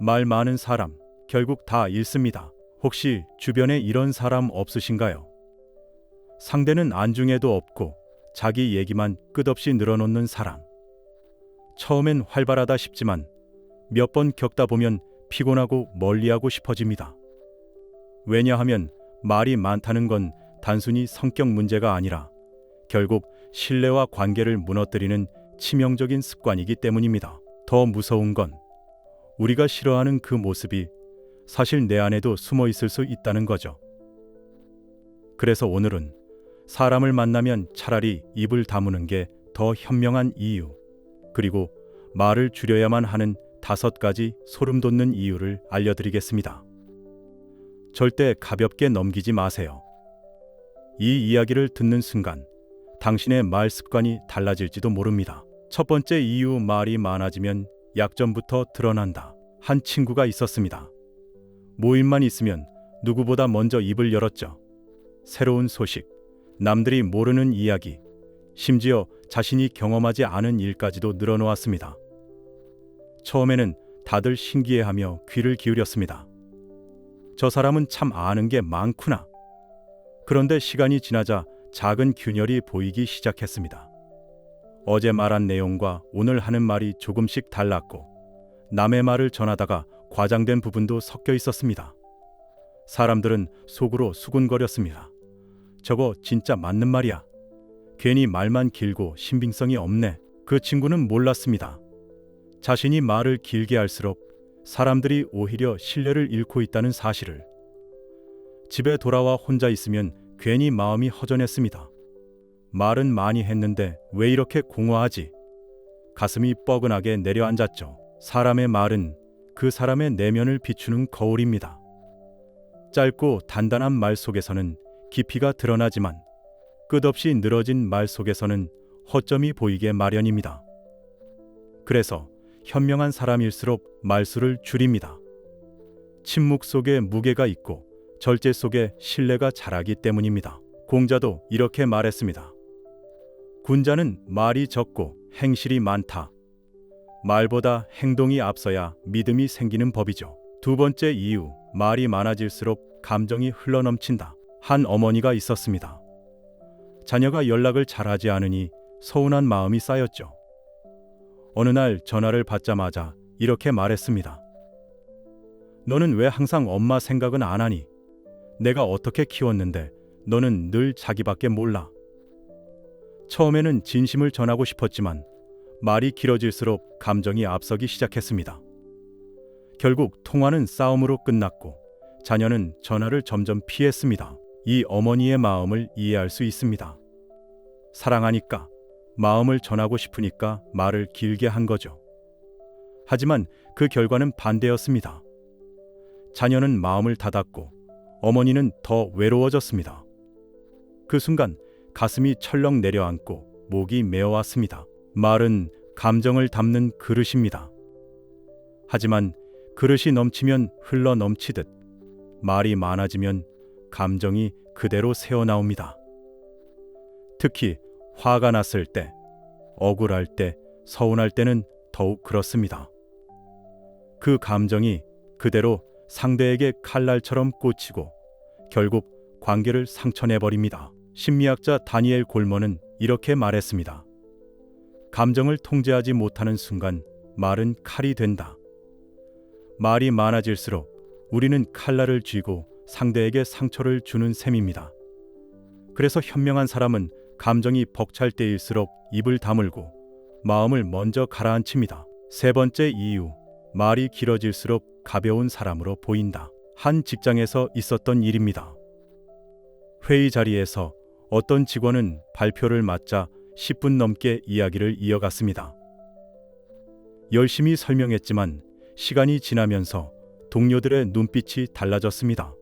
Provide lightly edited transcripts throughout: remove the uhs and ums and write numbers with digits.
말 많은 사람, 결국 다 잃습니다. 혹시 주변에 이런 사람 없으신가요? 상대는 안중에도 없고 자기 얘기만 끝없이 늘어놓는 사람. 처음엔 활발하다 싶지만 몇 번 겪다 보면 피곤하고 멀리하고 싶어집니다. 왜냐하면 말이 많다는 건 단순히 성격 문제가 아니라 결국 신뢰와 관계를 무너뜨리는 치명적인 습관이기 때문입니다. 더 무서운 건 우리가 싫어하는 그 모습이 사실 내 안에도 숨어 있을 수 있다는 거죠. 그래서 오늘은 사람을 만나면 차라리 입을 다무는 게 더 현명한 이유, 그리고 말을 줄여야만 하는 5가지 소름 돋는 이유를 알려드리겠습니다. 절대 가볍게 넘기지 마세요. 이 이야기를 듣는 순간 당신의 말 습관이 달라질지도 모릅니다. 첫 번째 이유, 말이 많아지면 약점부터 드러난다. 한 친구가 있었습니다. 모임만 있으면 누구보다 먼저 입을 열었죠. 새로운 소식, 남들이 모르는 이야기, 심지어 자신이 경험하지 않은 일까지도 늘어놓았습니다. 처음에는 다들 신기해하며 귀를 기울였습니다. 저 사람은 참 아는 게 많구나. 그런데 시간이 지나자 작은 균열이 보이기 시작했습니다. 어제 말한 내용과 오늘 하는 말이 조금씩 달랐고, 남의 말을 전하다가 과장된 부분도 섞여 있었습니다. 사람들은 속으로 수군거렸습니다. 저거 진짜 맞는 말이야. 괜히 말만 길고 신빙성이 없네. 그 친구는 몰랐습니다. 자신이 말을 길게 할수록 사람들이 오히려 신뢰를 잃고 있다는 사실을. 집에 돌아와 혼자 있으면 괜히 마음이 허전했습니다. 말은 많이 했는데 왜 이렇게 공허하지? 가슴이 뻐근하게 내려앉았죠. 사람의 말은 그 사람의 내면을 비추는 거울입니다. 짧고 단단한 말 속에서는 깊이가 드러나지만 끝없이 늘어진 말 속에서는 허점이 보이게 마련입니다. 그래서 현명한 사람일수록 말수를 줄입니다. 침묵 속에 무게가 있고 절제 속에 신뢰가 자라기 때문입니다. 공자도 이렇게 말했습니다. 군자는 말이 적고 행실이 많다. 말보다 행동이 앞서야 믿음이 생기는 법이죠. 두 번째 이유, 말이 많아질수록 감정이 흘러넘친다. 한 어머니가 있었습니다. 자녀가 연락을 잘하지 않으니 서운한 마음이 쌓였죠. 어느 날 전화를 받자마자 이렇게 말했습니다. 너는 왜 항상 엄마 생각은 안 하니? 내가 어떻게 키웠는데 너는 늘 자기밖에 몰라. 처음에는 진심을 전하고 싶었지만 말이 길어질수록 감정이 앞서기 시작했습니다. 결국 통화는 싸움으로 끝났고 자녀는 전화를 점점 피했습니다. 이 어머니의 마음을 이해할 수 있습니다. 사랑하니까, 마음을 전하고 싶으니까 말을 길게 한 거죠. 하지만 그 결과는 반대였습니다. 자녀는 마음을 닫았고 어머니는 더 외로워졌습니다. 그 순간 가슴이 철렁 내려앉고 목이 메어왔습니다. 말은 감정을 담는 그릇입니다. 하지만 그릇이 넘치면 흘러 넘치듯 말이 많아지면 감정이 그대로 새어나옵니다. 특히 화가 났을 때, 억울할 때, 서운할 때는 더욱 그렇습니다. 그 감정이 그대로 상대에게 칼날처럼 꽂히고 결국 관계를 상처내버립니다. 심리학자 다니엘 골먼은 이렇게 말했습니다. 감정을 통제하지 못하는 순간 말은 칼이 된다. 말이 많아질수록 우리는 칼날을 쥐고 상대에게 상처를 주는 셈입니다. 그래서 현명한 사람은 감정이 벅찰 때일수록 입을 다물고 마음을 먼저 가라앉힙니다. 세 번째 이유, 말이 길어질수록 가벼운 사람으로 보인다. 한 직장에서 있었던 일입니다. 회의 자리에서 어떤 직원은 발표를 맡자 10분 넘게 이야기를 이어갔습니다. 열심히 설명했지만 시간이 지나면서 동료들의 눈빛이 달라졌습니다.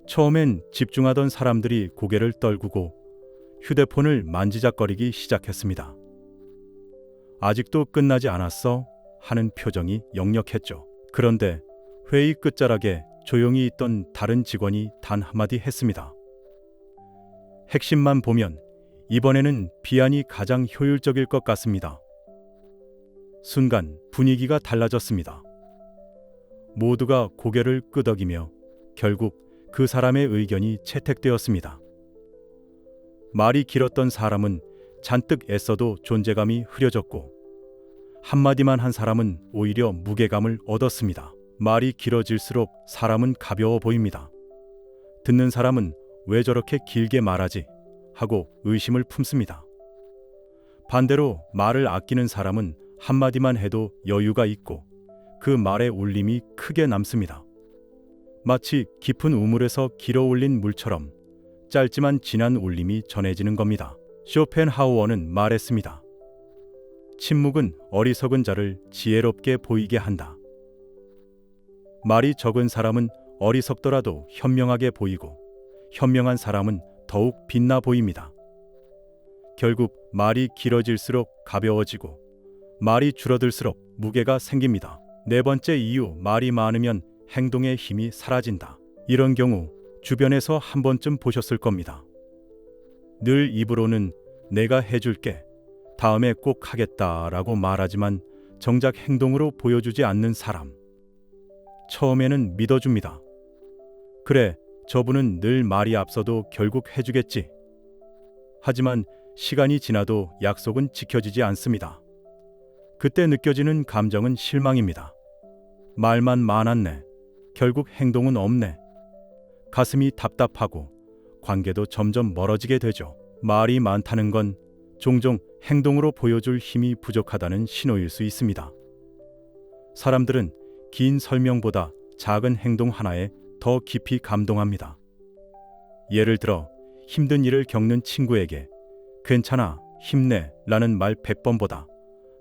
처음엔 집중하던 사람들이 고개를 떨구고 휴대폰을 만지작거리기 시작했습니다. 아직도 끝나지 않았어? 하는 표정이 역력했죠. 그런데 회의 끝자락에 조용히 있던 다른 직원이 단 한마디 했습니다. 핵심만 보면 이번에는 비안이 가장 효율적일 것 같습니다. 순간 분위기가 달라졌습니다. 모두가 고개를 끄덕이며 결국 그 사람의 의견이 채택되었습니다. 말이 길었던 사람은 잔뜩 애써도 존재감이 흐려졌고 한마디만 한 사람은 오히려 무게감을 얻었습니다. 말이 길어질수록 사람은 가벼워 보입니다. 듣는 사람은 왜 저렇게 길게 말하지? 하고 의심을 품습니다. 반대로 말을 아끼는 사람은 한마디만 해도 여유가 있고 그 말의 울림이 크게 남습니다. 마치 깊은 우물에서 길어 올린 물처럼 짧지만 진한 울림이 전해지는 겁니다. 쇼펜하우어는 말했습니다. 침묵은 어리석은 자를 지혜롭게 보이게 한다. 말이 적은 사람은 어리석더라도 현명하게 보이고 현명한 사람은 더욱 빛나 보입니다. 결국 말이 길어질수록 가벼워지고 말이 줄어들수록 무게가 생깁니다. 네 번째 이유, 말이 많으면 행동의 힘이 사라진다. 이런 경우 주변에서 한 번쯤 보셨을 겁니다. 늘 입으로는 내가 해줄게, 다음에 꼭 하겠다라고 말하지만 정작 행동으로 보여주지 않는 사람. 처음에는 믿어줍니다. 그래, 저분은 늘 말이 앞서도 결국 해주겠지. 하지만 시간이 지나도 약속은 지켜지지 않습니다. 그때 느껴지는 감정은 실망입니다. 말만 많았네. 결국 행동은 없네. 가슴이 답답하고 관계도 점점 멀어지게 되죠. 말이 많다는 건 종종 행동으로 보여줄 힘이 부족하다는 신호일 수 있습니다. 사람들은 긴 설명보다 작은 행동 하나에 더 깊이 감동합니다. 예를 들어 힘든 일을 겪는 친구에게 괜찮아, 힘내 라는 말 100번보다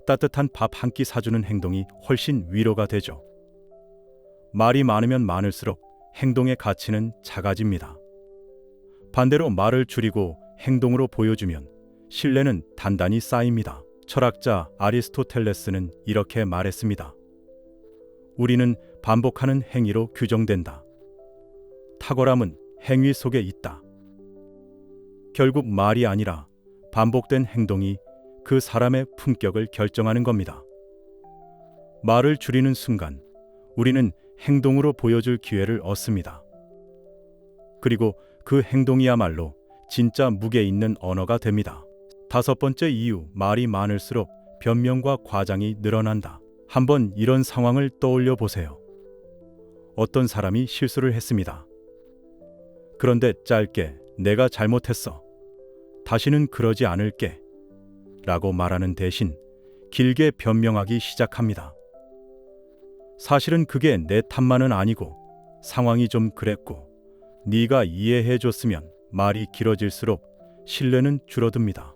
따뜻한 밥 한 끼 사주는 행동이 훨씬 위로가 되죠. 말이 많으면 많을수록 행동의 가치는 작아집니다. 반대로 말을 줄이고 행동으로 보여주면 신뢰는 단단히 쌓입니다. 철학자 아리스토텔레스는 이렇게 말했습니다. 우리는 반복하는 행위로 규정된다. 탁월함은 행위 속에 있다. 결국 말이 아니라 반복된 행동이 그 사람의 품격을 결정하는 겁니다. 말을 줄이는 순간 우리는 행동으로 보여줄 기회를 얻습니다. 그리고 그 행동이야말로 진짜 무게 있는 언어가 됩니다. 다섯 번째 이유, 말이 많을수록 변명과 과장이 늘어난다. 한번 이런 상황을 떠올려 보세요. 어떤 사람이 실수를 했습니다. 그런데 짧게 내가 잘못했어. 다시는 그러지 않을게. 라고 말하는 대신 길게 변명하기 시작합니다. 사실은 그게 내 탓만은 아니고 상황이 좀 그랬고 네가 이해해 줬으면. 말이 길어질수록 신뢰는 줄어듭니다.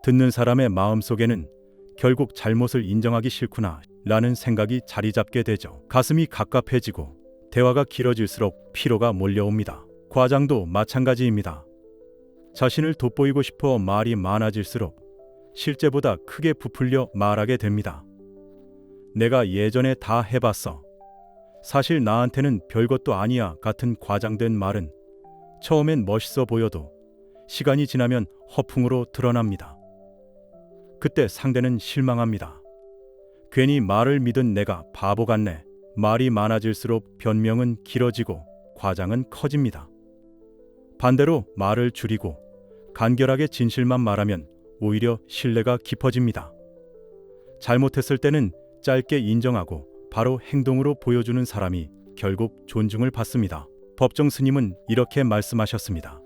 듣는 사람의 마음속에는 결국 잘못을 인정하기 싫구나 라는 생각이 자리 잡게 되죠. 가슴이 갑갑해지고 대화가 길어질수록 피로가 몰려옵니다. 과장도 마찬가지입니다. 자신을 돋보이고 싶어 말이 많아질수록 실제보다 크게 부풀려 말하게 됩니다. 내가 예전에 다 해봤어. 사실 나한테는 별것도 아니야 같은 과장된 말은 처음엔 멋있어 보여도 시간이 지나면 허풍으로 드러납니다. 그때 상대는 실망합니다. 괜히 말을 믿은 내가 바보 같네. 말이 많아질수록 변명은 길어지고 과장은 커집니다. 반대로 말을 줄이고 간결하게 진실만 말하면 오히려 신뢰가 깊어집니다. 잘못했을 때는 짧게 인정하고 바로 행동으로 보여주는 사람이 결국 존중을 받습니다. 법정 스님은 이렇게 말씀하셨습니다.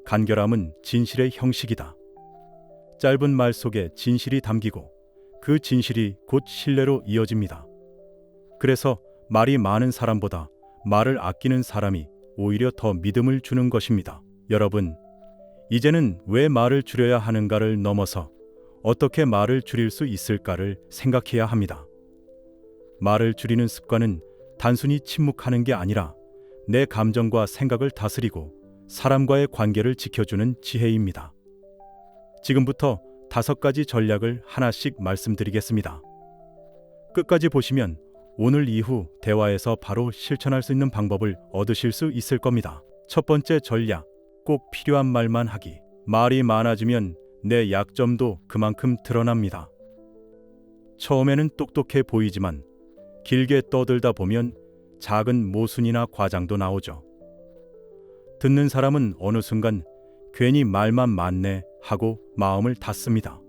간결함은 진실의 형식이다. 짧은 말 속에 진실이 담기고 그 진실이 곧 신뢰로 이어집니다. 그래서 말이 많은 사람보다 말을 아끼는 사람이 오히려 더 믿음을 주는 것입니다. 여러분, 이제는 왜 말을 줄여야 하는가를 넘어서 어떻게 말을 줄일 수 있을까를 생각해야 합니다. 말을 줄이는 습관은 단순히 침묵하는 게 아니라 내 감정과 생각을 다스리고 사람과의 관계를 지켜주는 지혜입니다. 지금부터 5가지 전략을 하나씩 말씀드리겠습니다. 끝까지 보시면 오늘 이후 대화에서 바로 실천할 수 있는 방법을 얻으실 수 있을 겁니다. 첫 번째 전략, 꼭 필요한 말만 하기. 말이 많아지면 내 약점도 그만큼 드러납니다. 처음에는 똑똑해 보이지만 길게 떠들다 보면 작은 모순이나 과장도 나오죠. 듣는 사람은 어느 순간 괜히 말만 많네 하고 마음을 닫습니다.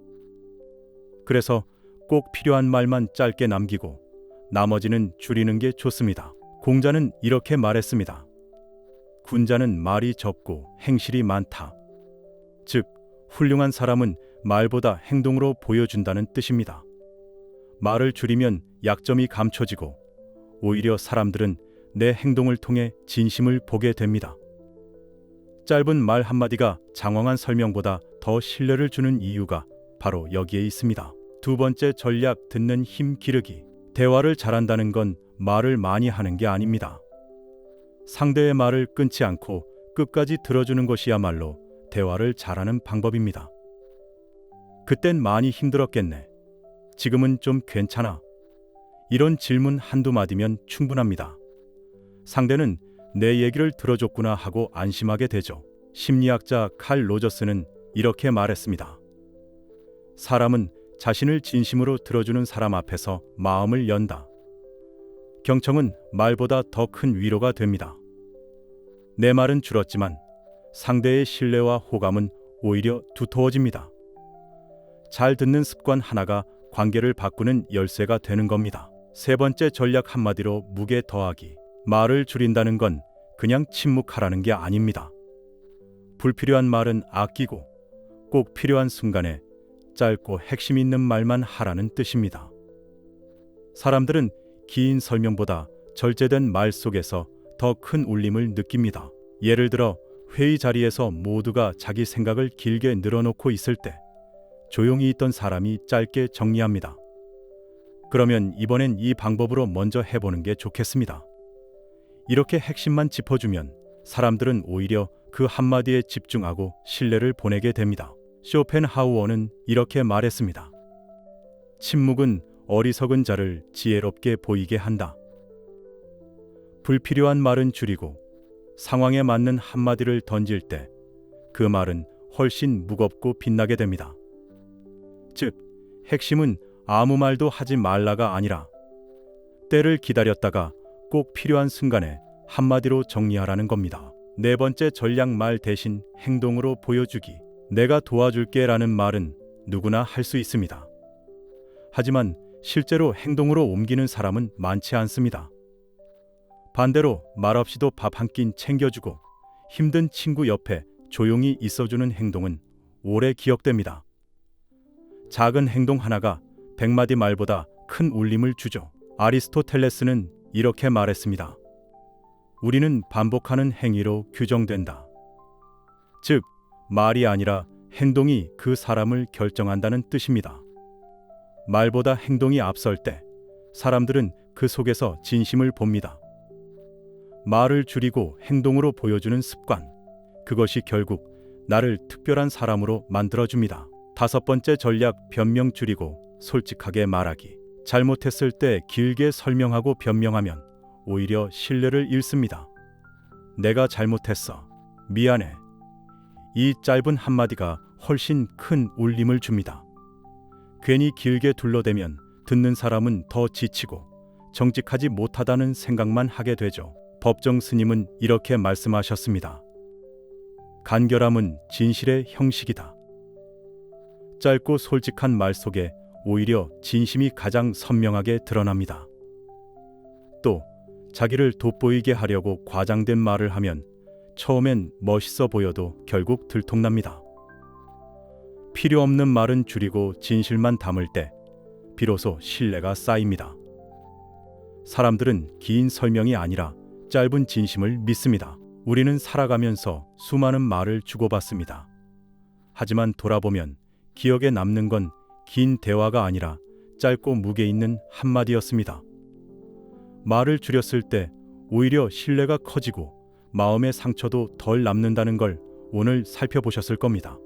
그래서 꼭 필요한 말만 짧게 남기고 나머지는 줄이는 게 좋습니다. 공자는 이렇게 말했습니다. 군자는 말이 적고 행실이 많다. 즉, 훌륭한 사람은 말보다 행동으로 보여준다는 뜻입니다. 말을 줄이면 약점이 감춰지고 오히려 사람들은 내 행동을 통해 진심을 보게 됩니다. 짧은 말 한마디가 장황한 설명보다 더 신뢰를 주는 이유가 바로 여기에 있습니다. 두 번째 전략, 듣는 힘 기르기. 대화를 잘한다는 건 말을 많이 하는 게 아닙니다. 상대의 말을 끊지 않고 끝까지 들어주는 것이야말로 대화를 잘하는 방법입니다. 그땐 많이 힘들었겠네. 지금은 좀 괜찮아. 이런 질문 한두 마디면 충분합니다. 상대는 내 얘기를 들어줬구나 하고 안심하게 되죠. 심리학자 칼 로저스는 이렇게 말했습니다. 사람은 자신을 진심으로 들어주는 사람 앞에서 마음을 연다. 경청은 말보다 더 큰 위로가 됩니다. 내 말은 줄었지만 상대의 신뢰와 호감은 오히려 두터워집니다. 잘 듣는 습관 하나가 관계를 바꾸는 열쇠가 되는 겁니다. 세 번째 전략, 한마디로 무게 더하기. 말을 줄인다는 건 그냥 침묵하라는 게 아닙니다. 불필요한 말은 아끼고 꼭 필요한 순간에 짧고 핵심 있는 말만 하라는 뜻입니다. 사람들은 긴 설명보다 절제된 말 속에서 더 큰 울림을 느낍니다. 예를 들어 회의 자리에서 모두가 자기 생각을 길게 늘어놓고 있을 때 조용히 있던 사람이 짧게 정리합니다. 그러면 이번엔 이 방법으로 먼저 해보는 게 좋겠습니다. 이렇게 핵심만 짚어주면 사람들은 오히려 그 한마디에 집중하고 신뢰를 보내게 됩니다. 쇼펜하우어는 이렇게 말했습니다. 침묵은 어리석은 자를 지혜롭게 보이게 한다. 불필요한 말은 줄이고 상황에 맞는 한마디를 던질 때 그 말은 훨씬 무겁고 빛나게 됩니다. 즉, 핵심은 아무 말도 하지 말라가 아니라 때를 기다렸다가 꼭 필요한 순간에 한마디로 정리하라는 겁니다. 네 번째 전략, 말 대신 행동으로 보여주기. 내가 도와줄게 라는 말은 누구나 할 수 있습니다. 하지만 실제로 행동으로 옮기는 사람은 많지 않습니다. 반대로 말없이도 밥 한 끼 챙겨주고 힘든 친구 옆에 조용히 있어주는 행동은 오래 기억됩니다. 작은 행동 하나가 100마디 말보다 큰 울림을 주죠. 아리스토텔레스는 이렇게 말했습니다. 우리는 반복하는 행위로 규정된다. 즉, 말이 아니라 행동이 그 사람을 결정한다는 뜻입니다. 말보다 행동이 앞설 때 사람들은 그 속에서 진심을 봅니다. 말을 줄이고 행동으로 보여주는 습관, 그것이 결국 나를 특별한 사람으로 만들어줍니다. 다섯 번째 전략, 변명 줄이고 솔직하게 말하기. 잘못했을 때 길게 설명하고 변명하면 오히려 신뢰를 잃습니다. 내가 잘못했어. 미안해. 이 짧은 한마디가 훨씬 큰 울림을 줍니다. 괜히 길게 둘러대면 듣는 사람은 더 지치고 정직하지 못하다는 생각만 하게 되죠. 법정 스님은 이렇게 말씀하셨습니다. 간결함은 진실의 형식이다. 짧고 솔직한 말 속에 오히려 진심이 가장 선명하게 드러납니다. 또 자기를 돋보이게 하려고 과장된 말을 하면 처음엔 멋있어 보여도 결국 들통납니다. 필요 없는 말은 줄이고 진실만 담을 때 비로소 신뢰가 쌓입니다. 사람들은 긴 설명이 아니라 짧은 진심을 믿습니다. 우리는 살아가면서 수많은 말을 주고받습니다. 하지만 돌아보면 기억에 남는 건 긴 대화가 아니라 짧고 무게 있는 한마디였습니다. 말을 줄였을 때 오히려 신뢰가 커지고 마음의 상처도 덜 남는다는 걸 오늘 살펴보셨을 겁니다.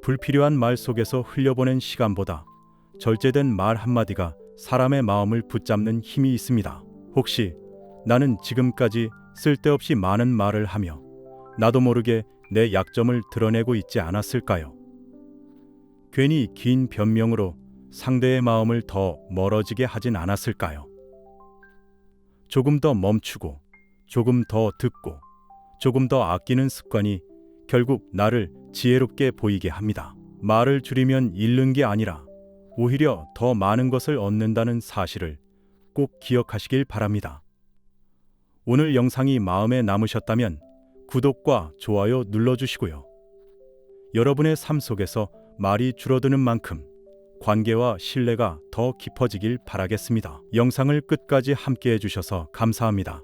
불필요한 말 속에서 흘려보낸 시간보다 절제된 말 한마디가 사람의 마음을 붙잡는 힘이 있습니다. 혹시 나는 지금까지 쓸데없이 많은 말을 하며 나도 모르게 내 약점을 드러내고 있지 않았을까요? 괜히 긴 변명으로 상대의 마음을 더 멀어지게 하진 않았을까요? 조금 더 멈추고, 조금 더 듣고, 조금 더 아끼는 습관이 결국 나를 지혜롭게 보이게 합니다. 말을 줄이면 잃는 게 아니라 오히려 더 많은 것을 얻는다는 사실을 꼭 기억하시길 바랍니다. 오늘 영상이 마음에 남으셨다면 구독과 좋아요 눌러주시고요. 여러분의 삶 속에서 말이 줄어드는 만큼 관계와 신뢰가 더 깊어지길 바라겠습니다. 영상을 끝까지 함께 해주셔서 감사합니다.